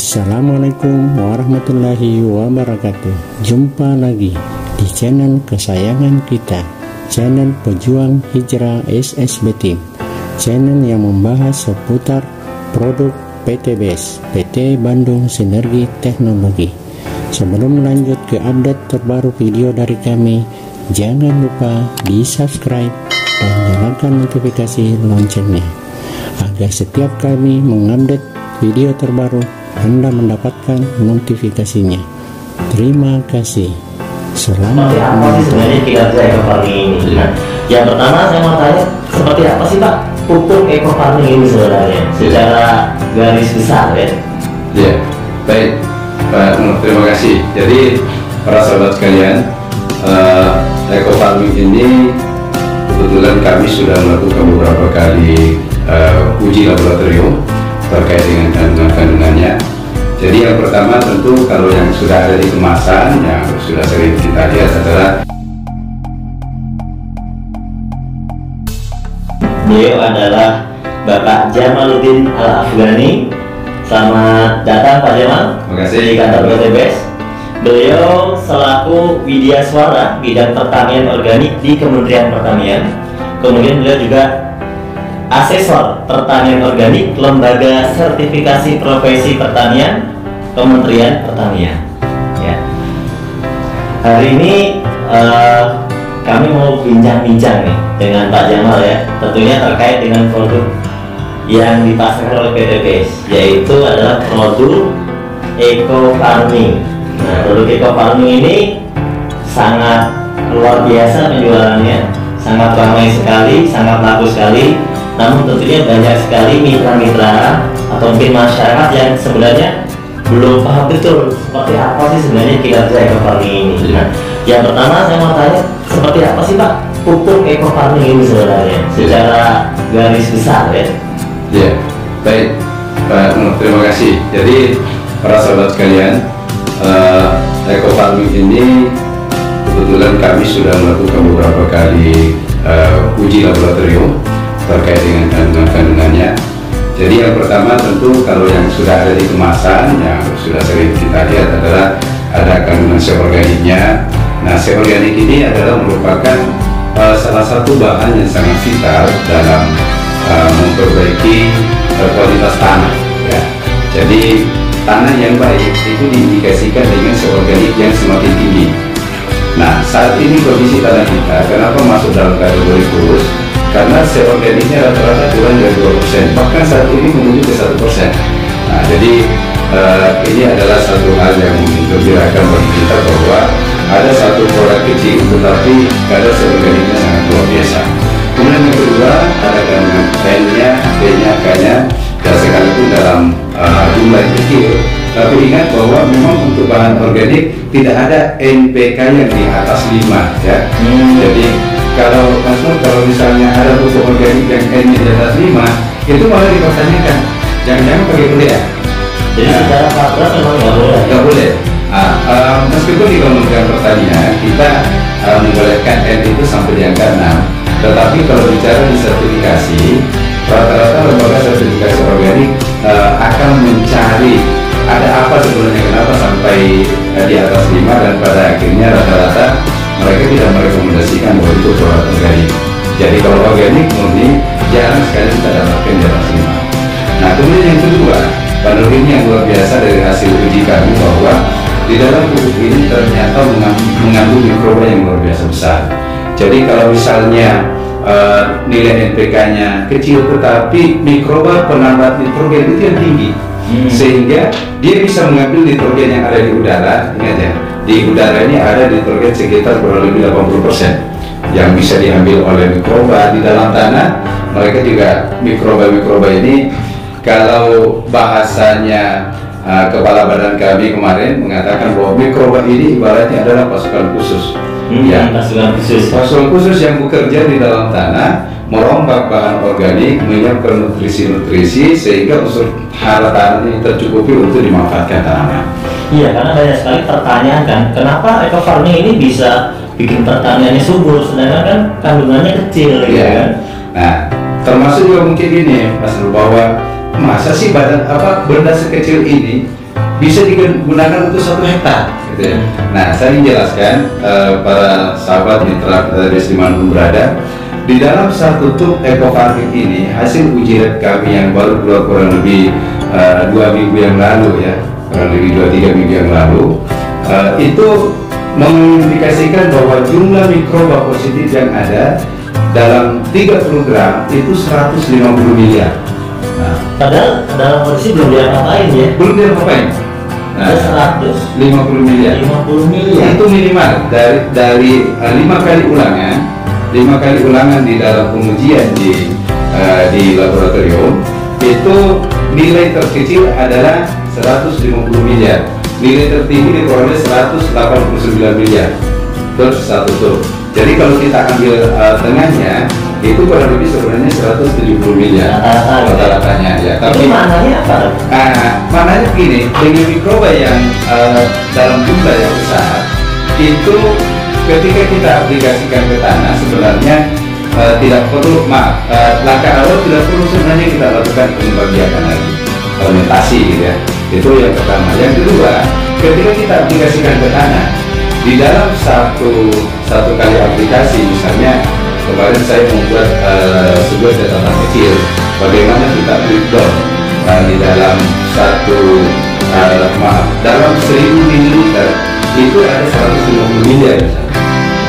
Assalamualaikum warahmatullahi wabarakatuh. Jumpa lagi di channel kesayangan kita, channel pejuang hijrah SSB Team, channel yang membahas seputar produk PT BES, PT Bandung Sinergi Teknologi. Sebelum lanjut ke update terbaru video dari kami, jangan lupa di subscribe dan nyalakan notifikasi loncengnya agar setiap kami mengupdate video terbaru Anda mendapatkan notifikasinya. Terima kasih. Selamat apa sih sebenarnya kinerja eco farming ini? Yang pertama saya mau tanya, seperti apa sih Pak pupuk eco farming ini sebenarnya secara garis besar ya? Ya, baik Pak Nur, terima kasih. Jadi para sahabat sekalian, eco farming ini kebetulan kami sudah melakukan beberapa kali uji laboratorium terkait dengan kandungan-kandungannya. Jadi yang pertama tentu kalau yang sudah ada di kemasan yang sudah sering kita lihat adalah beliau adalah Bapak Jamaluddin Al-Afghani. Selamat datang Pak Jamal. Terima kasih. Di kantor PT BES. Beliau selaku Widya Suara bidang pertanian organik di Kementerian Pertanian. Kemudian beliau juga Asesor Pertanian Organik Lembaga Sertifikasi Profesi Pertanian Kementerian Pertanian ya. Hari ini kami mau bincang-bincang nih dengan Pak Jamal ya, tentunya terkait dengan produk yang dipasarkan oleh PT BES, yaitu adalah produk eco farming. Nah, produk eco farming ini sangat luar biasa penjualannya, sangat ramai sekali, sangat laku sekali. Namun tentunya banyak sekali mitra-mitra atau mungkin masyarakat yang sebenarnya belum paham betul seperti apa sih sebenarnya kinerja eco farming ini. Nah, yang pertama saya mau tanya, seperti apa sih Pak pupuk eco farming ini sebenarnya secara garis besar ya? ya, baik Pak Nur, terima kasih. Jadi para sahabat sekalian, eco farming ini kebetulan kami sudah melakukan beberapa kali uji laboratorium terkait dengan kandungan-kandungannya. Jadi yang pertama tentu kalau yang sudah ada di kemasan yang sudah sering kita lihat adalah ada kandungan seorganiknya. Nah, seorganik ini adalah merupakan salah satu bahan yang sangat vital dalam memperbaiki kualitas tanah ya. Jadi tanah yang baik itu diindikasikan dengan seorganik yang semakin tinggi. Nah, saat ini kondisi tanah kita kenapa masuk dalam kategori kurus? Karena seorganiknya rata-rata kurang dari 2%, bahkan saat ini menuju ke 1%. Nah, jadi ini adalah satu hal yang menggembirakan bagi kita bahwa ada satu produk kecil tetapi kadar seorganiknya sangat luar biasa. Kemudian yang kedua ada kandungan N-nya, B-nya, K-nya, dan sekalipun dalam jumlah yang kecil. Tapi ingat bahwa memang untuk bahan organik tidak ada NPK yang di atas 5 ya. Jadi kalau Mas Nur, kalau misalnya ada pupuk organik yang N-nya di atas 5, itu malah dipertanyakan, jangan-jangan pakai urea. Jadi secara peraturan memang nggak boleh. Nggak boleh. Meskipun di Kementerian Pertanian kita membolehkan N itu sampai di angka 6, tetapi kalau bicara di sertifikasi, rata-rata lembaga sertifikasi organik akan mencari ada apa sebenarnya kenapa sampai di atas 5, dan pada akhirnya rata-rata mereka tidak merekomendasikan bahwa itu produk organik. Jadi kalau organik murni jarang sekali kita dapatkan di atas 5. Nah, kemudian yang kedua, menurut ini yang luar biasa dari hasil uji kami bahwa di dalam pupuk ini ternyata mengandung mikroba yang luar biasa besar. Jadi kalau misalnya nilai NPK-nya kecil tetapi mikroba penambat nitrogen itu yang tinggi, sehingga dia bisa mengambil nitrogen yang ada di udara. Ingat ya, di udara ini ada nitrogen sekitar kurang lebih 80% yang bisa diambil oleh mikroba di dalam tanah. Mereka juga mikroba-mikroba ini, kalau bahasanya kepala badan kami kemarin mengatakan bahwa mikroba ini ibaratnya adalah pasukan khusus. Ya, pasukan khusus yang bekerja di dalam tanah, merombak bahan organik, menyiapkan nutrisi-nutrisi sehingga unsur hara tanah ini tercukupi untuk dimanfaatkan tanaman. Iya, karena banyak sekali pertanyaan kan, kenapa eco farming ini bisa bikin pertaniannya subur sedangkan kan kandungannya kecil gitu kan? Nah, termasuk juga mungkin ini Mas Nur, bahwa masa sih benda sekecil ini bisa digunakan untuk 1 hektar gitu ya. Nah, saya ingin jelaskan para sahabat mitra kita dimanapun berada, di dalam satu tub eco farming ini hasil uji lab kami yang baru keluar kurang lebih 2 minggu yang lalu ya, kurang lebih 2-3 minggu yang lalu, itu mengindikasikan bahwa jumlah mikroba positif yang ada dalam 30 gram itu 150 miliar. Nah, padahal dalam kondisi belum diapa-apain ya. Belum diapa-apain. Nah, 150 miliar. 50 miliar. Itu minimal dari 5 kali ulangan, 5 kali ulangan di dalam pengujian di laboratorium, itu nilai terkecil adalah 150 miliar. Nilai tertinggi diperoleh 189 miliar. Terus satu tuh. Jadi kalau kita ambil tengahnya, itu kurang lebih sebenarnya 170 miliar rata-ratanya ya. Tapi maknanya apa? Maknanya begini, dengan mikroba yang dalam jumlah yang besar, itu ketika kita aplikasikan ke tanah sebenarnya tidak perlu, langkah awal tidak perlu sebenarnya kita lakukan pembagian lagi, fermentasi gitu ya. Itu yang pertama. Yang kedua, ketika kita aplikasikan ke tanah, di dalam satu kali aplikasi, misalnya kemarin saya membuat sebuah catatan kecil bagaimana kita breakdown di dalam dalam 1000 ml itu ada 150 miliar misalnya.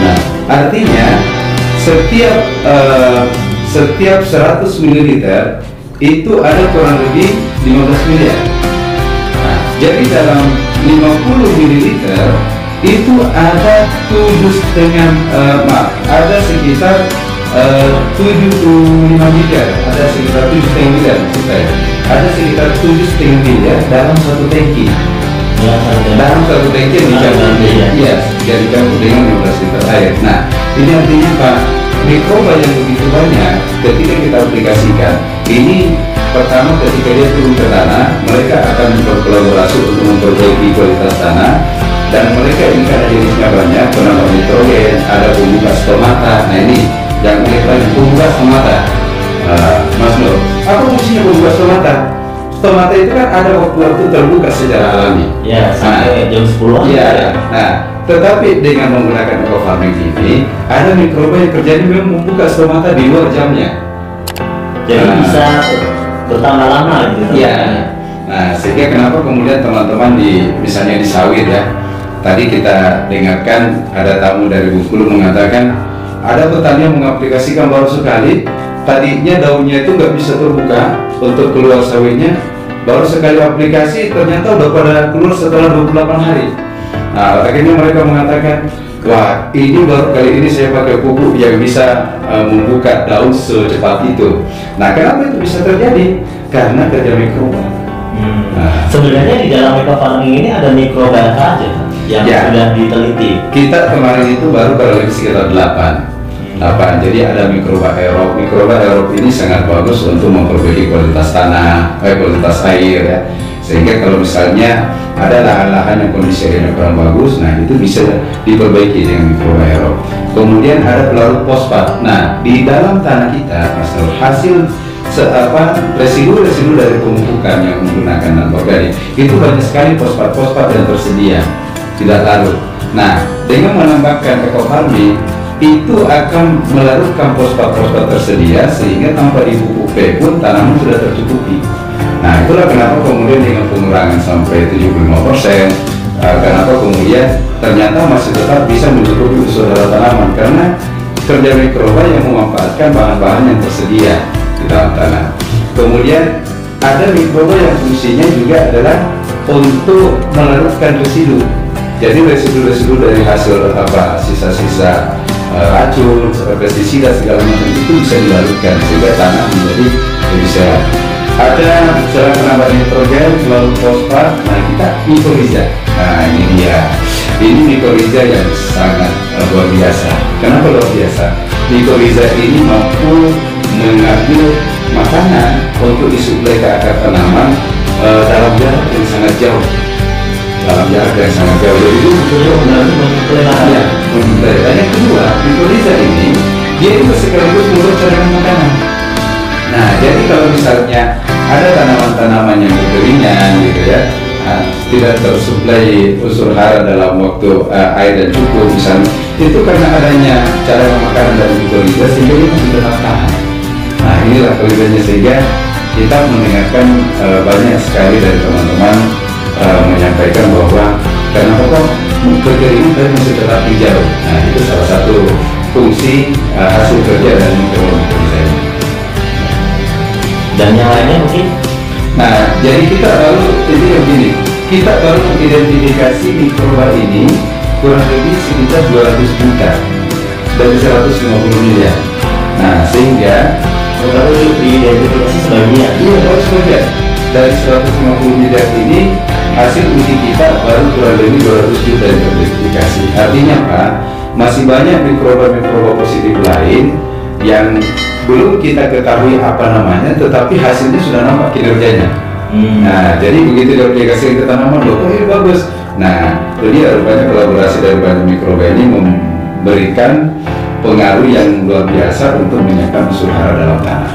Nah, artinya setiap 100 ml itu ada kurang lebih 15 miliar. Nah, jadi dalam 50 ml itu ada 7,5 ada sekitar 75 miliar, ada sekitar 7,5 miliar maksud saya. Ada sekitar 7,5 miliar dalam satu tangki. Ya, dalam satu tangki dicampur dengan 15 liter air. Nah, ini artinya Pak, mikroba yang begitu banyak ketika kita aplikasikan ini, pertama ketika dia turun ke tanah, mereka akan berkolaborasi untuk memperbaiki kualitas tanah. Dan mereka ini karena jenisnya banyak, penambah nitrogen, ada pembuka stomata. Nah ini yang paling pembuka stomata, Mas Nur, apa fungsinya pembuka stomata? Stomata itu kan ada waktu-waktu terbuka secara alami. Ya, sampai jam 10. Iya. Nah, tetapi dengan menggunakan eco farming ini, ada mikroba yang kerjanya memang membuka stomata di luar jamnya. Jadi bisa bertambah lama gitu. Iya. Nah, sehingga kenapa kemudian teman-teman misalnya di sawit ya. Tadi kita dengarkan ada tamu dari Bengkulu mengatakan ada petani yang mengaplikasikan baru sekali, tadinya daunnya itu nggak bisa terbuka untuk keluar sawitnya, baru sekali aplikasi ternyata udah pada keluar setelah 28 hari. Nah, akhirnya mereka mengatakan, wah ini baru kali ini saya pakai pupuk yang bisa membuka daun secepat itu. Nah, kenapa itu bisa terjadi? Karena kerja mikroba. Nah, sebenarnya di dalam eco farming ini ada mikroba saja yang sudah diteliti. Kita kemarin itu baru lebih sekitar 8. Jadi ada mikroba aerob. Mikroba aerob ini sangat bagus untuk memperbaiki kualitas tanah, kualitas air ya. Sehingga kalau misalnya ada lahan-lahan yang kondisi airnya kurang bagus, nah itu bisa diperbaiki dengan mikroba aerob. Kemudian ada pelarut fosfat. Nah, di dalam tanah kita hasil residu-residu dari pemupukan yang menggunakan non organik itu banyak sekali fosfat-fosfat yang tersedia tidak larut. Nah, dengan menambahkan eco farming itu akan melarutkan fosfat-fosfat tersedia sehingga tanpa dipupuk pun tanaman sudah tercukupi. Nah, itulah kenapa kemudian dengan pengurangan sampai 75%, kenapa kemudian ternyata masih tetap bisa mencukupi saudara tanaman karena kerja mikroba yang memanfaatkan bahan-bahan yang tersedia di dalam tanah. Kemudian ada mikroba yang fungsinya juga adalah untuk melarutkan residu. Jadi residu-residu dari hasil sisa-sisa racun, pestisida segala macam itu bisa dilarutkan sehingga tanah menjadi lebih sehat. Ada cara penambah nitrogen, lalu fosfat. Nah, kita mikoriza. Nah, ini dia. Ini mikoriza yang sangat luar biasa. Kenapa luar biasa? Mikoriza ini mampu mengambil makanan untuk disuplai ke akar tanaman dalam jarak yang sangat jauh. Jadi itu benar-benar menyuplai. Dan yang kedua, mikoriza ini dia itu sekaligus menurut cadangan makanan. Nah, jadi kalau misalnya ada tanaman-tanaman yang berkeringan gitu ya, tidak tersuplai unsur hara dalam waktu air dan cukup misalnya, itu karena adanya cara pemakaran dan mikroliza sehingga itu tetap tahan. Nah inilah kelebihannya, sehingga kita mendengarkan banyak sekali dari teman-teman menyampaikan bahwa kenapa kok kekeringan tapi masih tetap hijau. Nah itu salah satu fungsi hasil kerja dari mikroliza ini. Dan yang lainnya mungkin? Nah, jadi kita baru ini begini, kita baru mengidentifikasi mikroba ini kurang lebih sekitar 200 juta dari 150 miliar. Nah, sehingga baru diidentifikasi sebagian. Iya, baru sebagian dari 150 miliar ini hasil uji kita baru kurang lebih 200 juta yang teridentifikasi. Artinya apa? Masih banyak mikroba-mikroba positif lain yang belum kita ketahui apa namanya, tetapi hasilnya sudah nampak kinerjanya. Nah, jadi begitu diaplikasikan ke tanaman, loh, ini bagus. Nah, jadi rupanya kolaborasi dari banyak mikroba ini memberikan pengaruh yang luar biasa untuk menyiapkan unsur hara dalam tanah.